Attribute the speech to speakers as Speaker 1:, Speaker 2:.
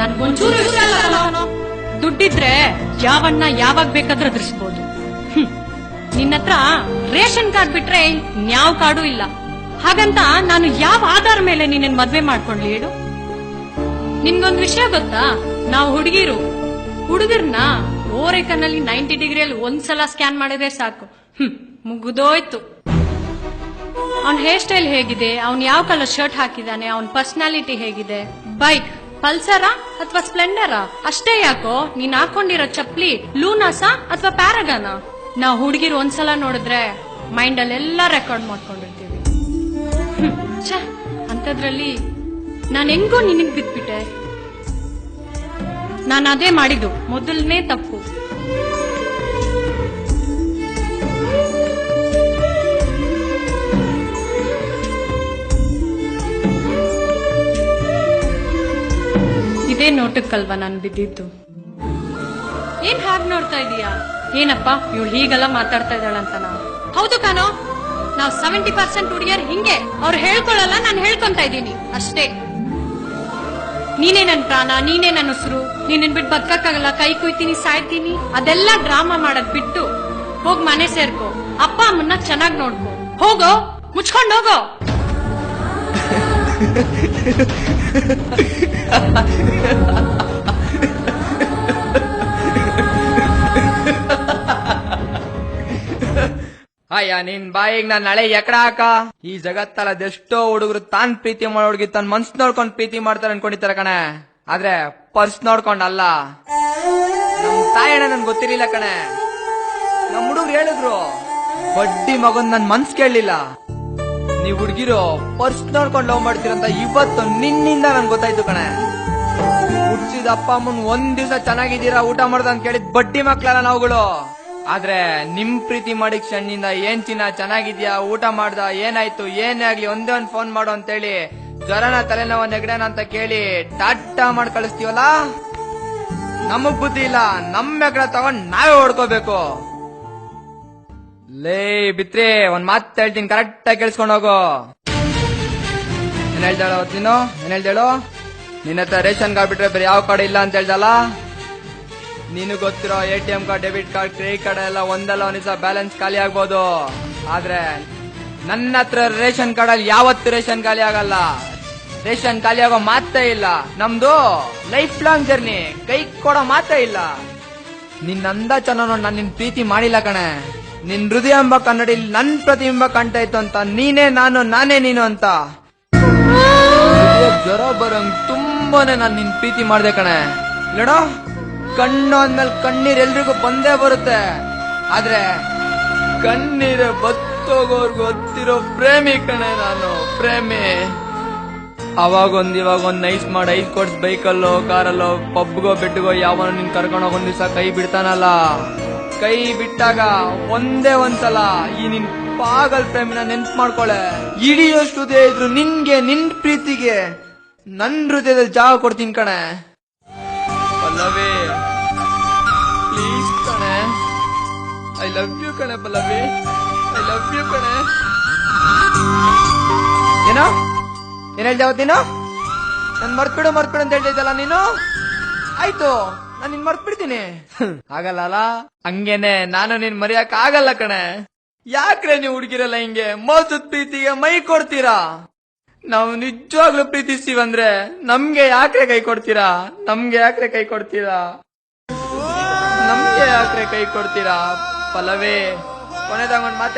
Speaker 1: ನನ್ಗೊಂಚೂರು ಇಷ್ಟ ಇಲ್ಲ ಕಣೋ. ದುಡ್ಡಿದ್ರೆ ಯಾವನ್ನ ಯಾವಾಗ ಬೇಕಾದ್ರೂ ಎದುರಿಸಬಹುದು. ನಿನ್ನತ್ರ ರೇಷನ್ ಕಾರ್ಡ್ ಬಿಟ್ರೆ ನ್ಯಾವ್ ಕಾರ್ಡು ಇಲ್ಲ. ಹಾಗಂತ ನಾನು ಯಾವ ಆಧಾರ ಮೇಲೆ ನಿನ್ನ ಮದ್ವೆ ಮಾಡ್ಕೊಂಡ್ಲಿ ಹೇಳು? ನಿನ್ಗೊಂದ್ ವಿಷಯ ಗೊತ್ತಾ? ನಾವು ಹುಡುಗರ್ನ ಓರೆಕನ್ನಲ್ಲಿ 90 ಡಿಗ್ರಿಯಲ್ಲಿ ಒಂದ್ಸಲ ಸ್ಕ್ಯಾನ್ ಮಾಡಿದ್ರೆ ಸಾಕು, ಮುಗಿದೋಯ್ತು. ಅವನ್ ಹೇರ್ ಸ್ಟೈಲ್ ಹೇಗಿದೆ, ಅವ್ನ್ ಯಾವ ಕಲರ್ ಶರ್ಟ್ ಹಾಕಿದಾನೆ, ಅವನ್ ಪರ್ಸನಾಲಿಟಿ ಹೇಗಿದೆ, ಬೈಕ್ ಪಲ್ಸರಾ ಅಥವಾ ಸ್ಪ್ಲೆಂಡರಾ, ಅಷ್ಟೇ ಯಾಕೋ ನೀನ್ ಹಾಕೊಂಡಿರೋ ಚಪ್ಲಿ ಲೂನಾಸಾ ಅಥವಾ ಪ್ಯಾರಗಾನ? ನಾವು ಹುಡುಗಿರು ಒಂದ್ಸಲ ನೋಡಿದ್ರೆ ಮೈಂಡ್ ಅಲ್ಲೆಲ್ಲ ರೆಕಾರ್ಡ್ ಮಾಡ್ಕೊಂಡಿರ್ತೀವಿ. ಅಂತದ್ರಲ್ಲಿ ನಾನ್ ಹೆಂಗೋ ನಿನಗ್ ಬಿಟ್ಬಿಟ್ಟೆ. ನಾನು ಅದೇ ಮಾಡಿದ್ದು ಮೊದಲನೇ ತಪ್ಪು. ಇದೇ ನೋಟಕ್ಕಲ್ವಾ ನಾನು ಬಿದ್ದಿದ್ದು? ಏನ್ ಹಾಗೆ ನೋಡ್ತಾ ಇದೀಯಾ? ಏನಪ್ಪ ಇವಳು ಹೀಗೆಲ್ಲ ಮಾತಾಡ್ತಾ ಇದ್ದಾಳಂತ? ಹೌದು ಕಾನೋ, ನಾವು 70% ಹುಡುಗಿಯರು ಹಿಂಗೆ. ಅವ್ರು ಹೇಳ್ಕೊಳ್ಳಲ್ಲ, ನಾನು ಹೇಳ್ಕೊಂತ ಇದ್ದೀನಿ ಅಷ್ಟೇ. ನೀನೇ ನನ್ ಪ್ರಾಣ, ನೀನೇ ನನ್ನ ಉಸಿರು, ನೀನ್ ಬಿಟ್ಟು ಬದುಕಕ್ಕಾಗಲ್ಲ, ಕೈ ಕುಯ್ತೀನಿ, ಸಾಯ್ತೀನಿ, ಅದೆಲ್ಲ ಡ್ರಾಮಾ ಮಾಡಕ್ ಬಿಟ್ಟು ಹೋಗ್ ಮನೆ ಸೇರ್ಕೋ. ಅಪ್ಪ ಅಮ್ಮನ್ನ ಚೆನ್ನಾಗ್ ನೋಡ್ಕೋ. ಹೋಗೋ, ಮುಚ್ಕೊಂಡ್ ಹೋಗೋ.
Speaker 2: ಅಯ್ಯ ನಿನ್ ಬಾಯಿಗ್ ನಾನ್ ನಾಳೆ ಎಕಡ ಹಾಕ. ಈ ಜಗತ್ತಲ್ಲ ಅದೆಷ್ಟೋ ಹುಡುಗರು ತಾನ್ ಪ್ರೀತಿ ಮಾಡೋಡ್ಗಿ ತನ್ ಮನ್ಸ್ ನೋಡ್ಕೊಂಡ್ ಪ್ರೀತಿ ಮಾಡ್ತಾರ ಅನ್ಕೊಂಡಿರ್ತಾರ ಕಣೆ, ಆದ್ರೆ ಪರ್ಸ್ ನೋಡ್ಕೊಂಡ್ ಅಲ್ಲ. ನಮ್ ತಾಯಣ್ಣ ನನ್ ಗೊತ್ತಿರ್ಲಿಲ್ಲ ಕಣೆ. ನಮ್ ಹುಡುಗ್ರು ಹೇಳಿದ್ರು, ಬಡ್ಡಿ ಮಗನ್ ನನ್ ಮನ್ಸ್ ಕೇಳಲಿಲ್ಲ, ನೀವ್ ಹುಡ್ಗಿರು ಪರ್ಸ್ ನೋಡ್ಕೊಂಡ್ ಲವ್ ಮಾಡ್ತೀರಂತ ಇವತ್ತು ನಿನ್ನಿಂದ ನನ್ ಗೊತ್ತಾಯ್ತು ಕಣೆ. ಹುಡ್ಸಿದ ಅಪ್ಪ ಅಮ್ಮನ್ ಒಂದ್ ದಿವ್ಸ ಚೆನ್ನಾಗಿದ್ದೀರಾ ಊಟ ಮಾಡ್ದ ಅಂತ ಕೇಳಿದ್ ಬಡ್ಡಿ ಮಕ್ಳಲ್ಲ ನಾವುಗಳು. ಆದ್ರೆ ನಿಮ್ ಪ್ರೀತಿ ಮಾಡಿ ಕ್ಷಣಿಂದ ಏನ್ ಚಿನ್ನ ಚೆನ್ನಾಗಿದ್ಯಾ, ಊಟ ಮಾಡ್ದ, ಏನಾಯ್ತು, ಏನೇ ಆಗ್ಲಿ ಒಂದೇ ಒಂದ್ ಫೋನ್ ಮಾಡು ಅಂತೇಳಿ ಜ್ವರನ ತಲೆನೋವ ನೆಗಡನ ಅಂತ ಕೇಳಿ ಟಾಟಾ ಮಾಡಿ ಕಳಿಸ್ತೀವಲ್ಲ. ನಮಗ್ ಬುದ್ಧಿ ಇಲ್ಲ, ನಮ್ ಎಕಡ ತಗೊಂಡ್ ನಾವೇ ಹೊಡ್ಕೋಬೇಕು. ಲೇ ಬಿತ್ರಿ ಒಂದ್ ಮಾತ್ ಹೇಳ್ತೀನಿ, ಕರೆಕ್ಟ್ ಆಗಿ ಕೇಳಿಸ್ಕೊಂಡ್ ಹೋಗು. ಏನ್ ಹೇಳ್ದಾಳ ನೀನು? ಏನ್ ಹೇಳ್ದೇಳು? ನಿನ್ನ ಹತ್ರ ರೇಷನ್ ಕಾರ್ಡ್ ಬಿಟ್ರೆ ಬೇರೆ ಯಾವ ಕಾರ್ಡ್ ಇಲ್ಲ ಅಂತ ಹೇಳ್ದಲ್ಲ. ನೀನು ಗೊತ್ತಿರೋ ATM card, debit card, credit card ಎಲ್ಲ ಒಂದಲ್ಲ ಒಂದ್ ದಿವಸ ಬ್ಯಾಲೆನ್ಸ್ ಖಾಲಿ ಆಗ್ಬೋದು. ಆದ್ರೆ ನನ್ನ ಹತ್ರ ರೇಷನ್ ಕಾರ್ಡ್ ಅಲ್ಲಿ ಯಾವತ್ತು ರೇಷನ್ ಖಾಲಿ ಆಗಲ್ಲ. ರೇಷನ್ ಖಾಲಿ ಆಗೋ ಮಾತೇ ಇಲ್ಲ. ನಮ್ದು ಲೈಫ್ ಲಾಂಗ್ ಜರ್ನಿ, ಕೈ ಕೊಡೋ ಮಾತೇ ಇಲ್ಲ. ನಿನ್ ಅಂದ ಚೆನ್ನ ನೋಡ್ ನಾನ್ ನಿನ್ ಪ್ರೀತಿ ಮಾಡಿಲ್ಲ ಕಣೆ. ನಿನ್ ಹೃದಯ ಎಂಬ ಕನ್ನಡಿಲಿ ನನ್ ಪ್ರತಿಬಿಂಬ ಕಾಣ್ತಾ ಇತ್ತು ಅಂತ, ನೀನೇ ನಾನು, ನಾನೇ ನೀನು ಅಂತ. ಜ್ವರ ಬರಂಗ್ ತುಂಬಾನೇ ನಾನ್ ನಿನ್ ಪ್ರೀತಿ ಮಾಡ್ದೆ ಕಣೆ. ಇಲ್ಲೋ ಕಣ್ಣು ಅಂದ್ಮೇಲೆ ಕಣ್ಣೀರ್ ಎಲ್ರಿಗೂ ಬಂದೇ ಬರುತ್ತೆ, ಆದ್ರೆ ಕಣ್ಣೀರ ಬತ್ತೋಗೋರ್ಗು ಗೊತ್ತಿರೋ ಪ್ರೇಮಿ ಕಣೆ ನಾನು, ಪ್ರೇಮಿ. ಅವಾಗೊಂದ್ ಇವಾಗೊಂದ್ ನೈಸ್ ಮಾಡಿ 5 ಕೋರ್ಸ್ ಬೈಕಲ್ಲೋ ಕಾರಲ್ಲೋ ಪಬ್ಗೋ ಬೆಡ್ಗೋ ಯಾವನೋ ನಿನ್ ಕರ್ಕೊಂಡೋಗ ಒಂದ್ ದಿವ್ಸ ಕೈ ಬಿಡ್ತಾನಲ್ಲ. ಕೈ ಬಿಟ್ಟಾಗ ಒಂದೇ ಒಂದ್ಸಲ ಈ ನಿನ್ ಪಾಗಲ್ ಪ್ರೇಮಿನ ನೆನ್ಪು ಮಾಡ್ಕೊಳೆ. ಇಡಿಯೋಷ್ಟು ಹೃದಯ ಇದ್ರು ನಿನ್ಗೆ, ನಿನ್ ಪ್ರೀತಿಗೆ ನನ್ ಹೃದಯದಲ್ಲಿ ಜಾಗ ಕೊಡ್ತೀನಿ ಕಣೆ. ಪಲ್ಲವಿ ಪ್ಲೀಸ್ ಕಣೆ, ಐ ಲವ್ ಯು ಕಣೆ. ಪಲ್ಲವಿ ಐ ಲವ್ ಯು ಕಣೆ. ಏನೋ ಏನ್ ಹೇಳ್ದೇವ ನೀನು? ನನ್ ಮರ್ತ್ಬಿಡು ಅಂತ ಹೇಳ್ತಿದ್ದಲ್ಲ ನೀನು. ಆಯ್ತು, ನಾನ್ ನಿನ್ ಮರ್ತ್ಬಿಡ್ತೀನಿ. ಆಗಲ್ಲ, ಹಂಗೇನೆ ನಾನು ನಿನ್ ಮರೆಯಕ್ ಆಗಲ್ಲ ಕಣೆ. ಯಾಕ್ರೆ ನೀವು ಹುಡುಗಿರಲ್ಲ ಹಿಂಗೆ ಮೋಸದ ಪ್ರೀತಿಗೆ ಮೈ ಕೊಡ್ತೀರಾ? ನಾವು ನಿಜವಾಗ್ಲೂ ಪ್ರೀತಿಸ್ತೀವಂದ್ರೆ ನಮ್ಗೆ ಯಾಕ್ರೆ ಕೈ ಕೊಡ್ತೀರಾ? ನಮ್ಗೆ ಯಾಕ್ರೆ ಕೈ ಕೊಡ್ತೀರಾ? ಪಲ್ಲವಿ ಕೊನೆದಾಗ ಒಂದ್ ಮಾತು